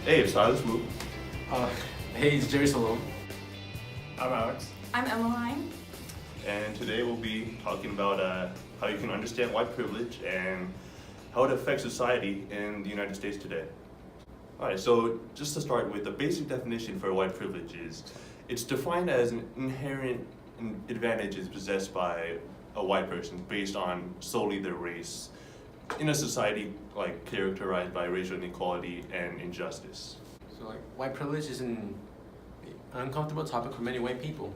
Hey, it's Silas Wu. Uh, hey, it's Jerry Salome. I'm Alex. I'm Emmeline. And today we'll be talking about how you can understand white privilege and how it affects society in the United States today. Alright, so just to start with, the basic definition for white privilege is it's defined as an inherent advantages possessed by a white person based on solely their race in a society like characterized by racial inequality and injustice. So, white privilege is an uncomfortable topic for many white people.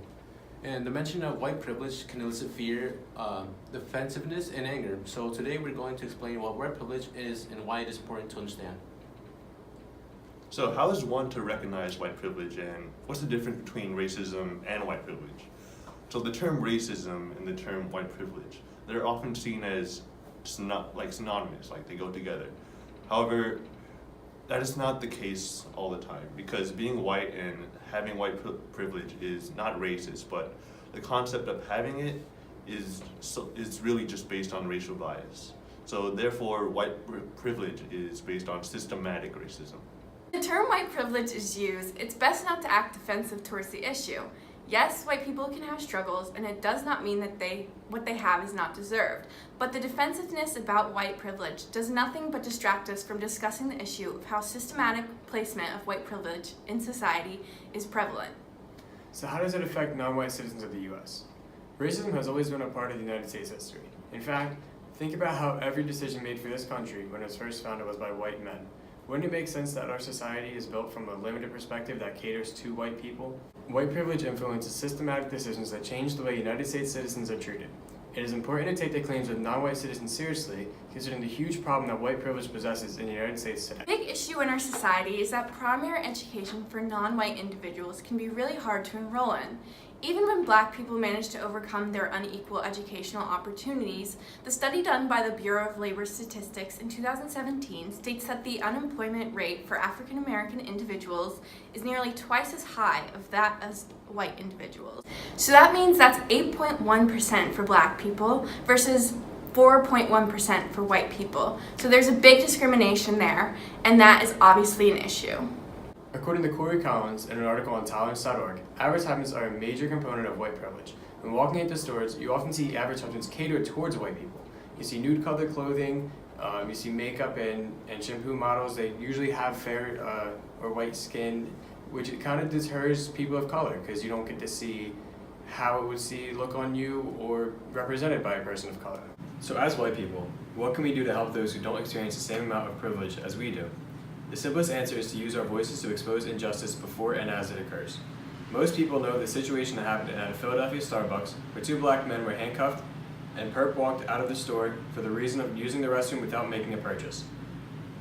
And the mention of white privilege can elicit fear, defensiveness, and anger. So today we're going to explain what white privilege is and why it is important to understand. So how is one to recognize white privilege, and what's the difference between racism and white privilege? So the term racism and the term white privilege, they're often seen as synonymous, like they go together. However, that is not the case all the time, because being white and having white privilege is not racist, but the concept of having it is really just based on racial bias. So therefore, white privilege is based on systematic racism. The term white privilege is used, it's best not to act defensive towards the issue. Yes, white people can have struggles, and it does not mean that what they have is not deserved. But the defensiveness about white privilege does nothing but distract us from discussing the issue of how systematic placement of white privilege in society is prevalent. So how does it affect non-white citizens of the U.S.? Racism has always been a part of the United States history. In fact, think about how every decision made for this country when it was first founded was by white men. Wouldn't it make sense that our society is built from a limited perspective that caters to white people? White privilege influences systematic decisions that change the way United States citizens are treated. It is important to take the claims of non-white citizens seriously, considering the huge problem that white privilege possesses in the United States today. A big issue in our society is that primary education for non-white individuals can be really hard to enroll in. Even when Black people manage to overcome their unequal educational opportunities, the study done by the Bureau of Labor Statistics in 2017 states that the unemployment rate for African American individuals is nearly twice as high of that as white individuals. So that means that's 8.1% for Black people versus 4.1% for white people. So there's a big discrimination there, and that is obviously an issue. According to Corey Collins in an article on tolerance.org, advertisements are a major component of white privilege. When walking into stores, you often see advertisements catered towards white people. You see nude-colored clothing, you see makeup and shampoo models. They usually have fair or white skin, which it kind of deters people of color because you don't get to see how it would look on you or represented by a person of color. So as white people, what can we do to help those who don't experience the same amount of privilege as we do? The simplest answer is to use our voices to expose injustice before and as it occurs. Most people know the situation that happened at a Philadelphia Starbucks where two Black men were handcuffed and perp walked out of the store for the reason of using the restroom without making a purchase.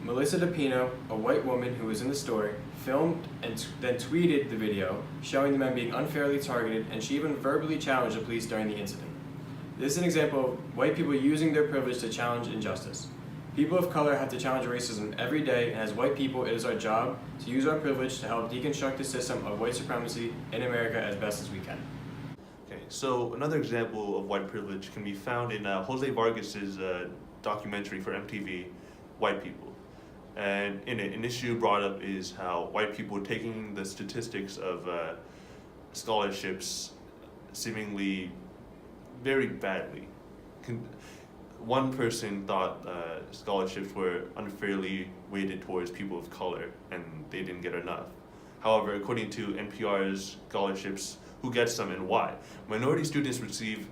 Melissa DePino, a white woman who was in the store, filmed and then tweeted the video showing the men being unfairly targeted, and she even verbally challenged the police during the incident. This is an example of white people using their privilege to challenge injustice. People of color have to challenge racism every day, and as white people, it is our job to use our privilege to help deconstruct the system of white supremacy in America as best as we can. Okay, so another example of white privilege can be found in Jose Vargas's documentary for MTV, White People. And in it, an issue brought up is how white people are taking the statistics of scholarships seemingly very badly. One person thought scholarships were unfairly weighted towards people of color and they didn't get enough. However, according to NPR's scholarships, who gets them and why? Minority students receive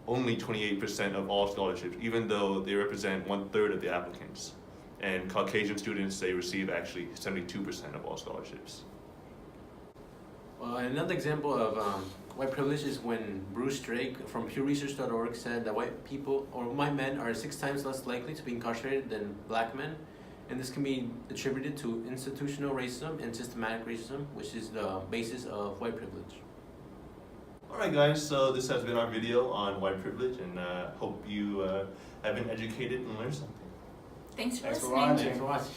only 28% of all scholarships, even though they represent 1/3 of the applicants. And Caucasian students, they receive actually 72% of all scholarships. Well, another example of white privilege is when Bruce Drake from PewResearch.org said that white men are 6 times less likely to be incarcerated than Black men, and this can be attributed to institutional racism and systematic racism, which is the basis of white privilege. Alright guys, so this has been our video on white privilege, and hope you have been educated and learned something. Thanks for Thanks for listening. watching. Thanks for watching.